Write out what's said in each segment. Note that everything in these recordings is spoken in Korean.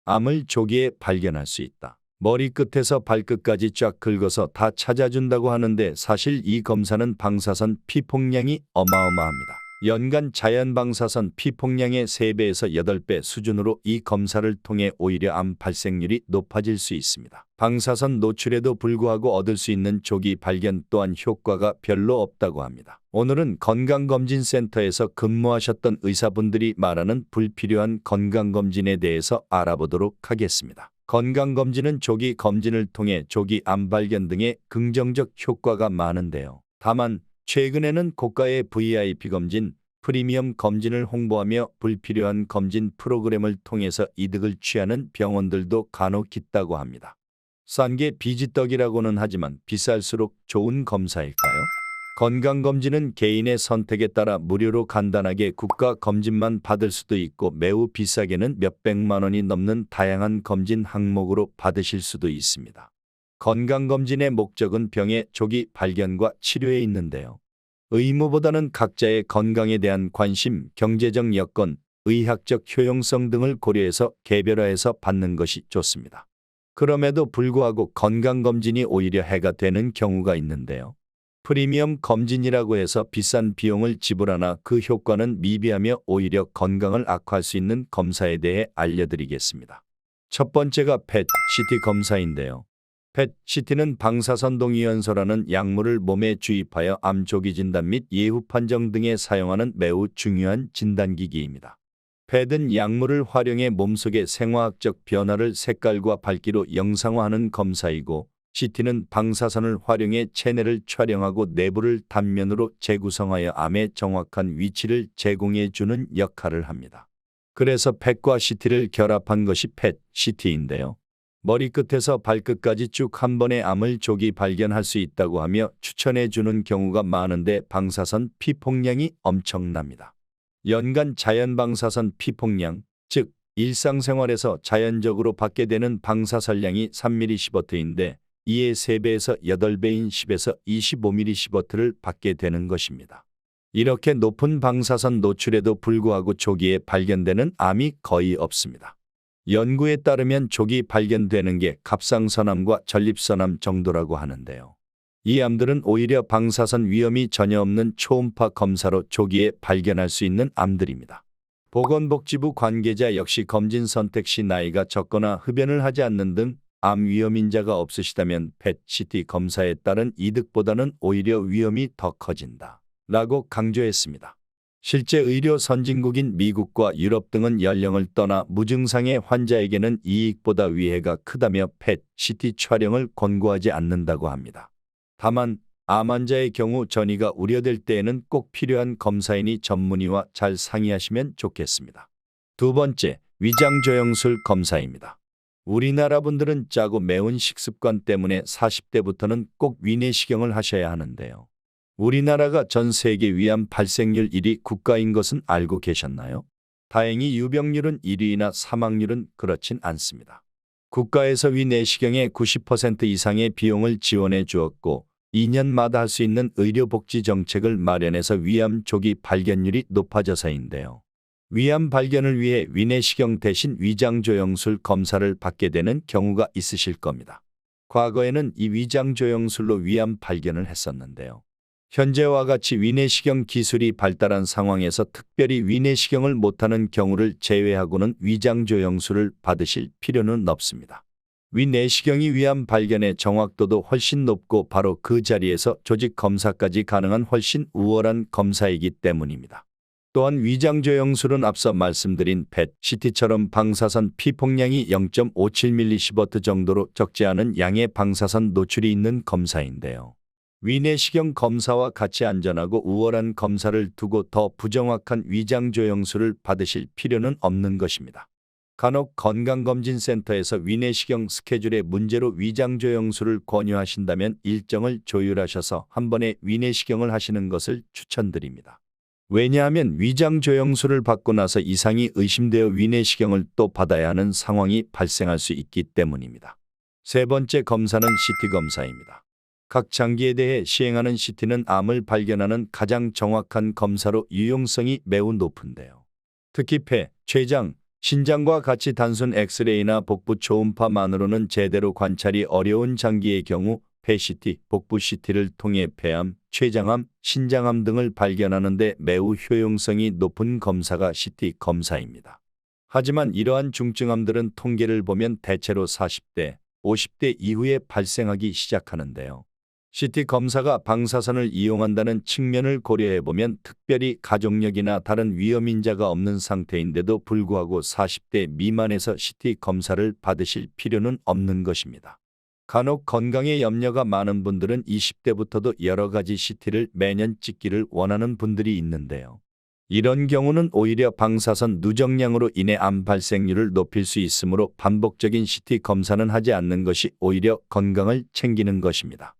암을 조기에 발견할 수 있다. 머리끝에서 발끝까지 쫙 긁어서 다 찾아준다고 하는데 사실 이 검사는 방사선 피폭량이 어마어마합니다. 연간 자연 방사선 피폭량의 3배에서 8배 수준으로 이 검사를 통해 오히려 암 발생률이 높아질 수 있습니다. 방사선 노출에도 불구하고 얻을 수 있는 조기 발견 또한 효과가 별로 없다고 합니다. 오늘은 건강검진센터에서 근무하셨던 의사분들이 말하는 불필요한 건강검진에 대해서 알아보도록 하겠습니다. 건강검진은 조기 검진을 통해 조기 암 발견 등의 긍정적 효과가 많은데요. 다만 최근에는 고가의 VIP 검진, 프리미엄 검진을 홍보하며 불필요한 검진 프로그램을 통해서 이득을 취하는 병원들도 간혹 있다고 합니다. 싼 게 비지떡이라고는 하지만 비쌀수록 좋은 검사일까요? 건강검진은 개인의 선택에 따라 무료로 간단하게 국가 검진만 받을 수도 있고 매우 비싸게는 몇백만 원이 넘는 다양한 검진 항목으로 받으실 수도 있습니다. 건강검진의 목적은 병의 조기 발견과 치료에 있는데요. 의무보다는 각자의 건강에 대한 관심, 경제적 여건, 의학적 효용성 등을 고려해서 개별화해서 받는 것이 좋습니다. 그럼에도 불구하고 건강검진이 오히려 해가 되는 경우가 있는데요. 프리미엄 검진이라고 해서 비싼 비용을 지불하나 그 효과는 미비하며 오히려 건강을 악화할 수 있는 검사에 대해 알려드리겠습니다. 첫 번째가 PET-CT 검사인데요. PET-CT는 방사선동위원소라는 약물을 몸에 주입하여 암 조기 진단 및 예후 판정 등에 사용하는 매우 중요한 진단기기입니다. PET은 약물을 활용해 몸속의 생화학적 변화를 색깔과 밝기로 영상화하는 검사이고 CT는 방사선을 활용해 체내를 촬영하고 내부를 단면으로 재구성하여 암의 정확한 위치를 제공해 주는 역할을 합니다. 그래서 PET과 CT를 결합한 것이 PET-CT인데요. 머리끝에서 발끝까지 쭉 한 번에 암을 조기 발견할 수 있다고 하며 추천해 주는 경우가 많은데 방사선 피폭량이 엄청납니다. 연간 자연 방사선 피폭량, 즉 일상생활에서 자연적으로 받게 되는 방사선량이 3mSv인데 이에 3배에서 8배인 10에서 25mSv를 받게 되는 것입니다. 이렇게 높은 방사선 노출에도 불구하고 조기에 발견되는 암이 거의 없습니다. 연구에 따르면 조기 발견되는 게 갑상선암과 전립선암 정도라고 하는데요. 이 암들은 오히려 방사선 위험이 전혀 없는 초음파 검사로 조기에 발견할 수 있는 암들입니다. 보건복지부 관계자 역시 검진 선택 시 나이가 적거나 흡연을 하지 않는 등 암 위험 인자가 없으시다면 PET-CT 검사에 따른 이득보다는 오히려 위험이 더 커진다 라고 강조했습니다. 실제 의료 선진국인 미국과 유럽 등은 연령을 떠나 무증상의 환자에게는 이익보다 위해가 크다며 PET-CT 촬영을 권고하지 않는다고 합니다. 다만 암 환자의 경우 전이가 우려될 때에는 꼭 필요한 검사이니 전문의와 잘 상의하시면 좋겠습니다. 두 번째, 위장조영술 검사입니다. 우리나라 분들은 짜고 매운 식습관 때문에 40대부터는 꼭 위내시경을 하셔야 하는데요. 우리나라가 전 세계 위암 발생률 1위 국가인 것은 알고 계셨나요? 다행히 유병률은 1위이나 사망률은 그렇진 않습니다. 국가에서 위내시경의 90% 이상의 비용을 지원해 주었고 2년마다 할 수 있는 의료복지 정책을 마련해서 위암 조기 발견율이 높아져서인데요. 위암 발견을 위해 위내시경 대신 위장조영술 검사를 받게 되는 경우가 있으실 겁니다. 과거에는 이 위장조영술로 위암 발견을 했었는데요. 현재와 같이 위내시경 기술이 발달한 상황에서 특별히 위내시경을 못하는 경우를 제외하고는 위장조영술을 받으실 필요는 없습니다. 위내시경이 위암 발견의 정확도도 훨씬 높고 바로 그 자리에서 조직 검사까지 가능한 훨씬 우월한 검사이기 때문입니다. 또한 위장조영술은 앞서 말씀드린 PET-CT처럼 방사선 피폭량이 0.57mSv 정도로 적지 않은 양의 방사선 노출이 있는 검사인데요. 위내시경 검사와 같이 안전하고 우월한 검사를 두고 더 부정확한 위장조영술을 받으실 필요는 없는 것입니다. 간혹 건강검진센터에서 위내시경 스케줄의 문제로 위장조영술을 권유하신다면 일정을 조율하셔서 한 번에 위내시경을 하시는 것을 추천드립니다. 왜냐하면 위장조영술을 받고 나서 이상이 의심되어 위내시경을 또 받아야 하는 상황이 발생할 수 있기 때문입니다. 세 번째 검사는 CT 검사입니다. 각 장기에 대해 시행하는 CT는 암을 발견하는 가장 정확한 검사로 유용성이 매우 높은데요. 특히 폐, 췌장, 신장과 같이 단순 엑스레이나 복부 초음파만으로는 제대로 관찰이 어려운 장기의 경우 폐CT, 복부 CT를 통해 폐암, 췌장암, 신장암 등을 발견하는 데 매우 효용성이 높은 검사가 CT 검사입니다. 하지만 이러한 중증암들은 통계를 보면 대체로 40대, 50대 이후에 발생하기 시작하는데요. CT 검사가 방사선을 이용한다는 측면을 고려해보면 특별히 가족력이나 다른 위험인자가 없는 상태인데도 불구하고 40대 미만에서 CT 검사를 받으실 필요는 없는 것입니다. 간혹 건강에 염려가 많은 분들은 20대부터도 여러 가지 CT를 매년 찍기를 원하는 분들이 있는데요. 이런 경우는 오히려 방사선 누적량으로 인해 암 발생률을 높일 수 있으므로 반복적인 CT 검사는 하지 않는 것이 오히려 건강을 챙기는 것입니다.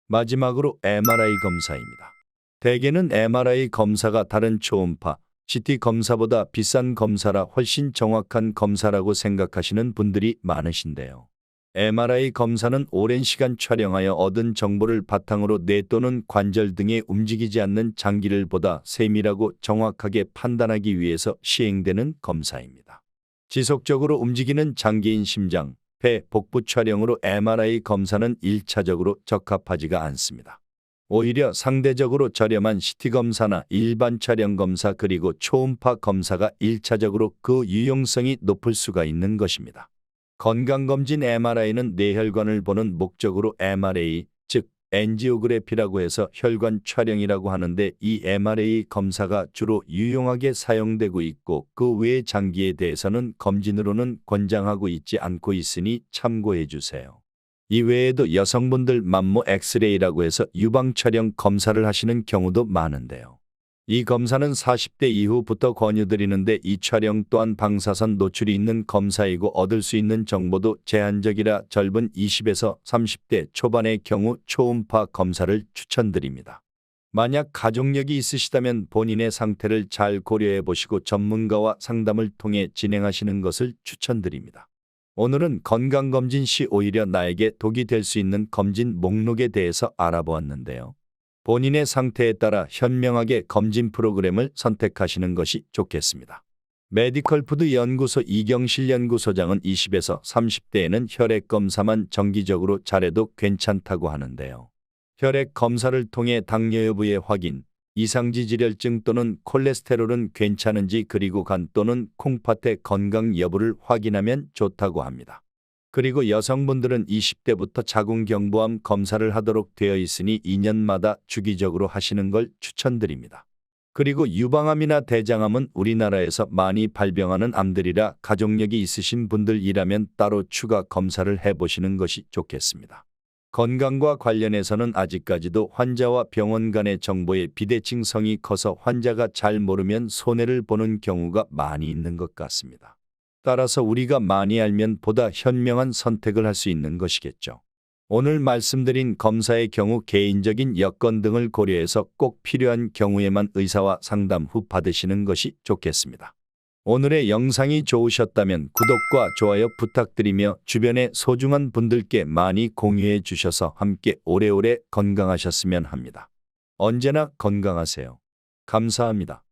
마지막으로 MRI 검사입니다. 대개는 MRI 검사가 다른 초음파, CT 검사보다 비싼 검사라 훨씬 정확한 검사라고 생각하시는 분들이 많으신데요. MRI 검사는 오랜 시간 촬영하여 얻은 정보를 바탕으로 뇌 또는 관절 등에 움직이지 않는 장기를 보다 세밀하고 정확하게 판단하기 위해서 시행되는 검사입니다. 지속적으로 움직이는 장기인 심장, 폐, 복부 촬영으로 MRI 검사는 1차적으로 적합하지가 않습니다. 오히려 상대적으로 저렴한 CT 검사나 일반 촬영 검사 그리고 초음파 검사가 1차적으로 그 유용성이 높을 수가 있는 것입니다. 건강검진 MRI는 뇌혈관을 보는 목적으로 MRA, 즉 엔지오그래피라고 해서 혈관 촬영이라고 하는데 이 MRA 검사가 주로 유용하게 사용되고 있고 그 외의 장기에 대해서는 검진으로는 권장하고 있지 않고 있으니 참고해 주세요. 이 외에도 여성분들 만모 엑스레이라고 해서 유방 촬영 검사를 하시는 경우도 많은데요. 이 검사는 40대 이후부터 권유드리는데 이 촬영 또한 방사선 노출이 있는 검사이고 얻을 수 있는 정보도 제한적이라 젊은 20에서 30대 초반의 경우 초음파 검사를 추천드립니다. 만약 가족력이 있으시다면 본인의 상태를 잘 고려해 보시고 전문가와 상담을 통해 진행하시는 것을 추천드립니다. 오늘은 건강검진 시 오히려 나에게 독이 될 수 있는 검진 목록에 대해서 알아보았는데요. 본인의 상태에 따라 현명하게 검진 프로그램을 선택하시는 것이 좋겠습니다. 메디컬푸드 연구소 이경실 연구소장은 20에서 30대에는 혈액 검사만 정기적으로 잘해도 괜찮다고 하는데요. 혈액 검사를 통해 당뇨 여부의 확인, 이상지질혈증 또는 콜레스테롤은 괜찮은지 그리고 간 또는 콩팥의 건강 여부를 확인하면 좋다고 합니다. 그리고 여성분들은 20대부터 자궁경부암 검사를 하도록 되어 있으니 2년마다 주기적으로 하시는 걸 추천드립니다. 그리고 유방암이나 대장암은 우리나라에서 많이 발병하는 암들이라 가족력이 있으신 분들이라면 따로 추가 검사를 해보시는 것이 좋겠습니다. 건강과 관련해서는 아직까지도 환자와 병원 간의 정보의 비대칭성이 커서 환자가 잘 모르면 손해를 보는 경우가 많이 있는 것 같습니다. 따라서 우리가 많이 알면 보다 현명한 선택을 할 수 있는 것이겠죠. 오늘 말씀드린 검사의 경우 개인적인 여건 등을 고려해서 꼭 필요한 경우에만 의사와 상담 후 받으시는 것이 좋겠습니다. 오늘의 영상이 좋으셨다면 구독과 좋아요 부탁드리며 주변의 소중한 분들께 많이 공유해 주셔서 함께 오래오래 건강하셨으면 합니다. 언제나 건강하세요. 감사합니다.